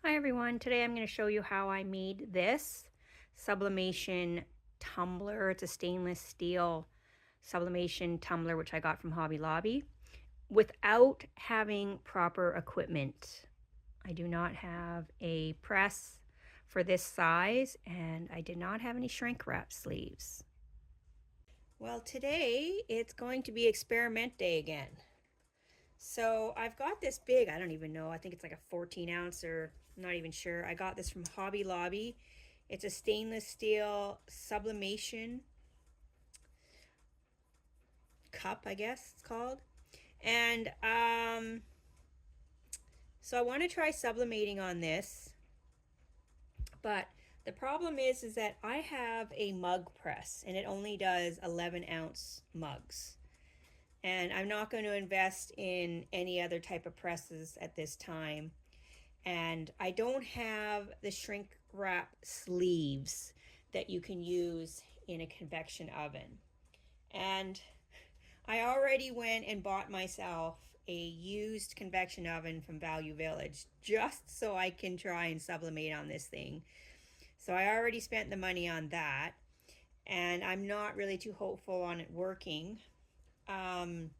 Hi everyone, today I'm going to show you how I made this sublimation tumbler. It's a stainless steel sublimation tumbler which I got from Hobby Lobby without having proper equipment. I do not have a press for this size and I did not have any shrink wrap sleeves. Well, today it's going to be experiment day again. So I've got this big, I don't even know, I think it's like a 14 ounce or I'm not even sure. I got this from Hobby Lobby. It's a stainless steel sublimation cup, I guess it's called. And so I want to try sublimating on this, but the problem is that I have a mug press and it only does 11-ounce mugs. And I'm not going to invest in any other type of presses at this time. And I don't have the shrink wrap sleeves that you can use in a convection oven. And I already went and bought myself a used convection oven from Value Village just so I can try and sublimate on this thing. So I already spent the money on that, and I'm not really too hopeful on it working. And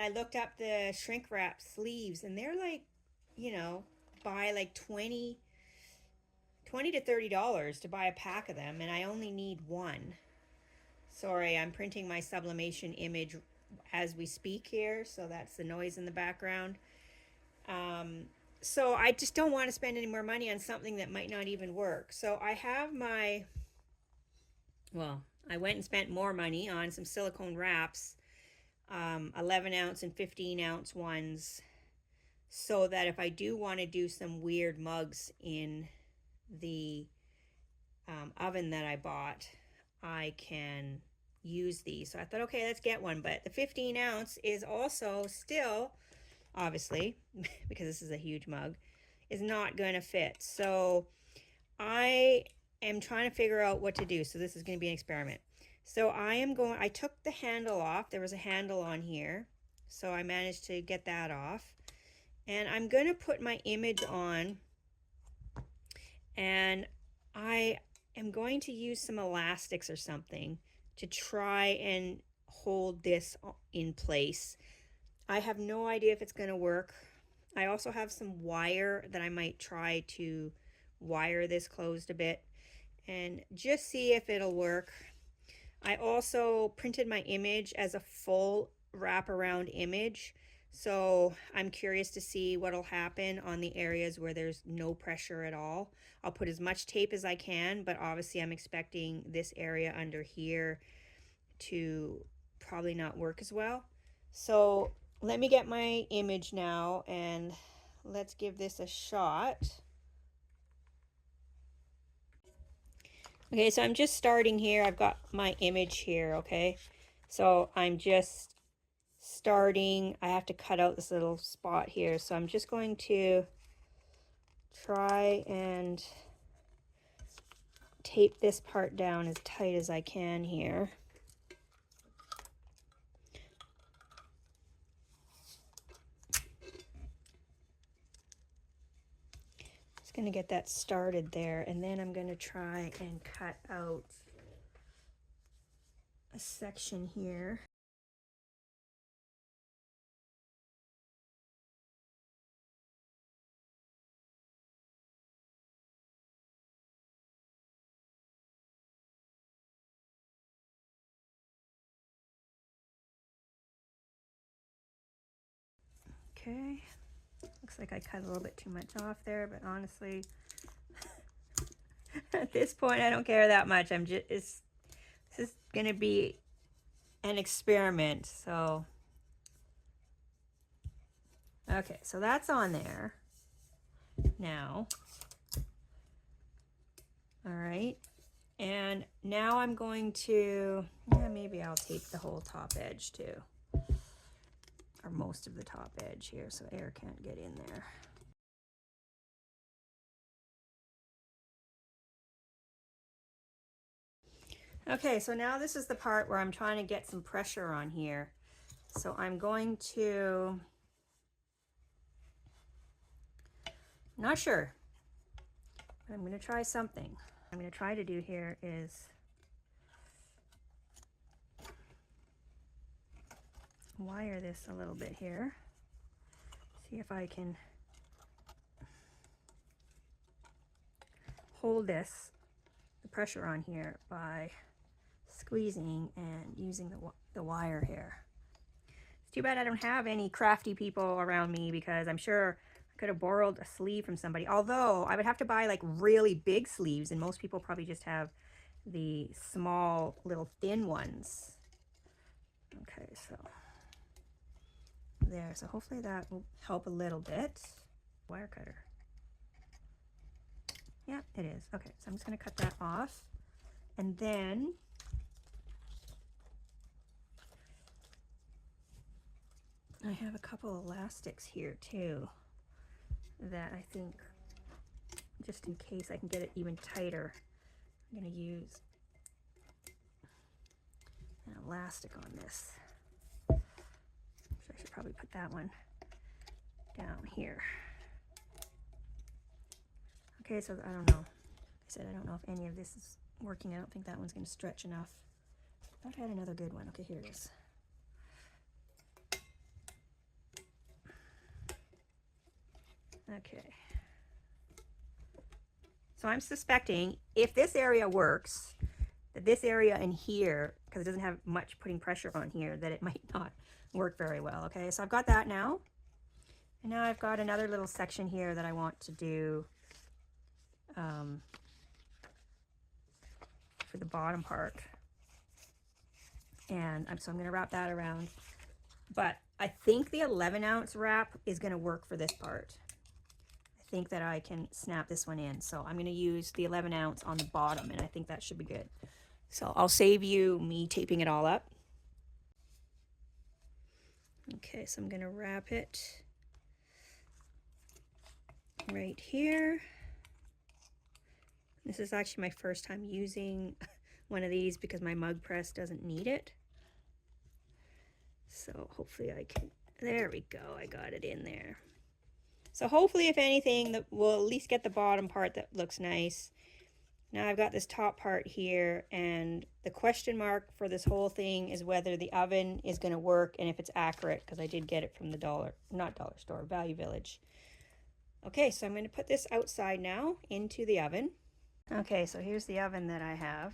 I looked up the shrink wrap sleeves, and they're like, buy like 20 to $30 to buy a pack of them, and I only need one. Sorry, I'm printing my sublimation image as we speak here, so that's the noise in the background. So I just don't want to spend any more money on something that might not even work. So I have I went and spent more money on some silicone wraps, 11-ounce and 15-ounce ones, so that if I do want to do some weird mugs in the oven that I bought, I can use these. So I thought, okay, let's get one. But the 15-ounce is also still, obviously, because this is a huge mug, is not going to fit. So I am trying to figure out what to do. So this is going to be an experiment. So I took the handle off. There was a handle on here. So I managed to get that off. And I'm going to put my image on, and I am going to use some elastics or something to try and hold this in place. I have no idea if it's going to work. I also have some wire that I might try to wire this closed a bit and just see if it'll work. I also printed my image as a full wraparound image, so I'm curious to see what'll happen on the areas where there's no pressure at all. I'll put as much tape as I can, but obviously I'm expecting this area under here to probably not work as well. So let me get my image now and let's give this a shot. Okay, so I'm just starting here. I've got my image here, okay? So I'm just starting. I have to cut out this little spot here. So I'm just going to try and tape this part down as tight as I can here. Just going to get that started there, and then I'm going to try and cut out a section here. Okay, looks like I cut a little bit too much off there, but honestly, at this point, I don't care that much. This is gonna be an experiment, so. Okay, so that's on there now. All right, and now I'm going to, maybe I'll tape the whole top edge too, or most of the top edge here so air can't get in there. Okay, so now this is the part where I'm trying to get some pressure on here. So I'm going to Not sure. I'm going to try something. What I'm going to try to do here is wire this a little bit here. See if I can hold the pressure on here by squeezing and using the wire here. It's too bad I don't have any crafty people around me, because I'm sure I could have borrowed a sleeve from somebody. Although I would have to buy like really big sleeves, and most people probably just have the small little thin ones. Okay, so there. So hopefully that will help a little bit. Wire cutter. Yeah, it is. Okay, so I'm just going to cut that off. And then I have a couple elastics here too that I think, just in case I can get it even tighter, I'm going to use an elastic on this. So I should probably put that one down here. Okay, so I don't know. I said I don't know if any of this is working. I don't think that one's going to stretch enough. I thought I had another good one. Okay, here it is. Okay. So I'm suspecting if this area works, that this area in here, because it doesn't have much putting pressure on here, that it might not work very well. Okay, so I've got that now. And now I've got another little section here that I want to do for the bottom part. And so I'm going to wrap that around. But I think the 11-ounce wrap is going to work for this part. I think that I can snap this one in. So I'm going to use the 11-ounce on the bottom, and I think that should be good. So I'll save you me taping it all up. Okay, so I'm going to wrap it right here. This is actually my first time using one of these because my mug press doesn't need it. So hopefully I can, there we go, I got it in there. So hopefully, if anything, that we'll at least get the bottom part that looks nice. Now I've got this top part here, and the question mark for this whole thing is whether the oven is going to work and if it's accurate, because I did get it from the Value Village. Okay, so I'm going to put this outside now into the oven. Okay, so here's the oven that I have.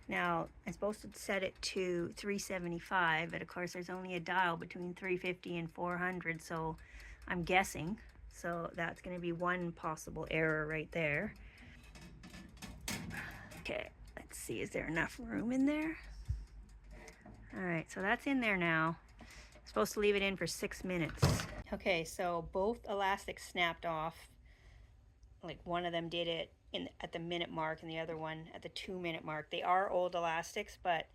Now, I'm supposed to set it to 375, but of course there's only a dial between 350 and 400, so I'm guessing. So that's going to be one possible error right there. Okay, let's see, is there enough room in there? All right, so that's in there now. I'm supposed to leave it in for 6 minutes. Okay, so both elastics snapped off. Like one of them did it at the minute mark and the other one at the 2-minute mark. They are old elastics, but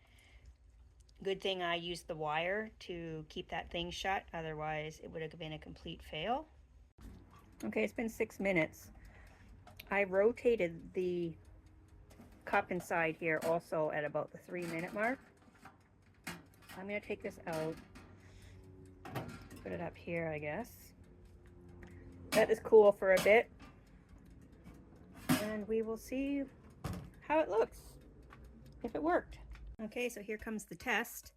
good thing I used the wire to keep that thing shut. Otherwise, it would have been a complete fail. Okay, it's been 6 minutes. I rotated the cup inside here also at about the 3-minute mark. I'm going to take this out, put it up here, I guess. Let this cool for a bit, and we will see how it looks, if it worked. Okay, so here comes the test.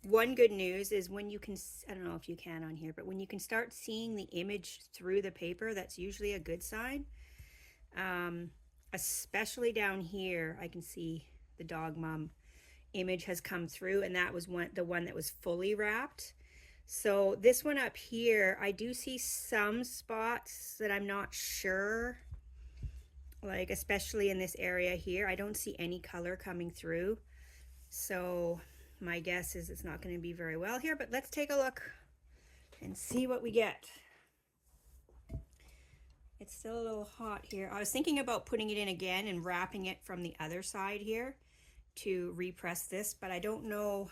One good news is when you can, I don't know if you can on here, but when you can start seeing the image through the paper, that's usually a good sign. Especially down here, I can see the dog mom image has come through, and that was the one that was fully wrapped. So this one up here, I do see some spots that I'm not sure, like especially in this area here. I don't see any color coming through. So my guess is it's not going to be very well here, but let's take a look and see what we get. It's still a little hot here. I was thinking about putting it in again and wrapping it from the other side here to repress this, but I don't know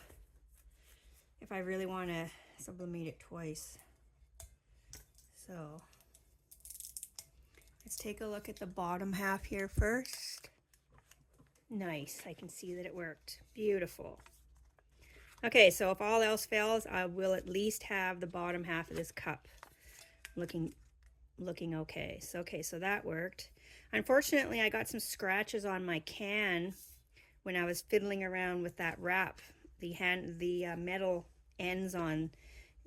if I really want to sublimate it twice. So let's take a look at the bottom half here first. Nice, I can see that it worked. Beautiful. Okay, so if all else fails, I will at least have the bottom half of this cup looking okay. So so that worked. Unfortunately, I got some scratches on my can when I was fiddling around with that wrap. The metal ends on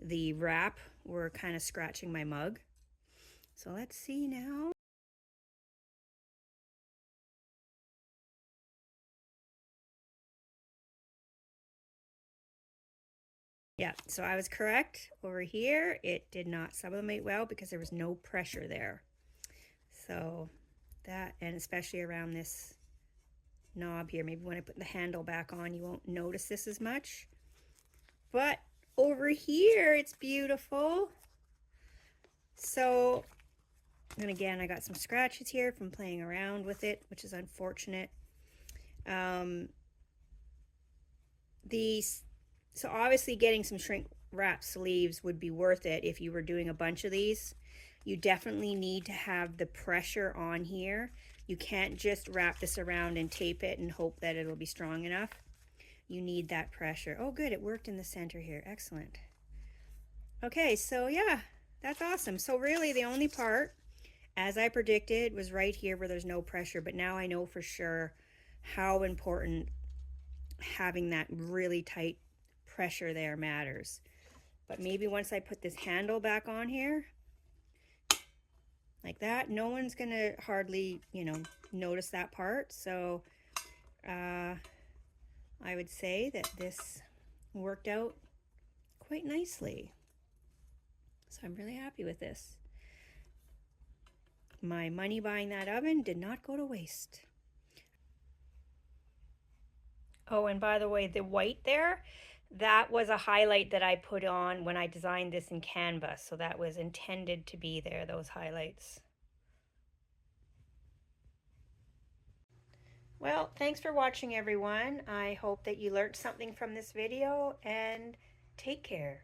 the wrap were kind of scratching my mug. So let's see now. Yeah, so I was correct. Over here, it did not sublimate well because there was no pressure there. So that, and especially around this knob here, maybe when I put the handle back on, you won't notice this as much. But over here, it's beautiful. So, and again, I got some scratches here from playing around with it, which is unfortunate. So obviously getting some shrink wrap sleeves would be worth it if you were doing a bunch of these. You definitely need to have the pressure on here. You can't just wrap this around and tape it and hope that it'll be strong enough. You need that pressure. Oh good, it worked in the center here. Excellent. Okay, so yeah, that's awesome. So really the only part, as I predicted, was right here where there's no pressure, but now I know for sure how important having that really tight pressure there matters. But maybe once I put this handle back on here, like that, no one's gonna hardly, you know, notice that part. So I would say that this worked out quite nicely. So I'm really happy with this. My money buying that oven did not go to waste. Oh, and by the way, the white there, that was a highlight that I put on when I designed this in Canva. So that was intended to be there, those highlights. Well, thanks for watching, everyone. I hope that you learned something from this video, and take care.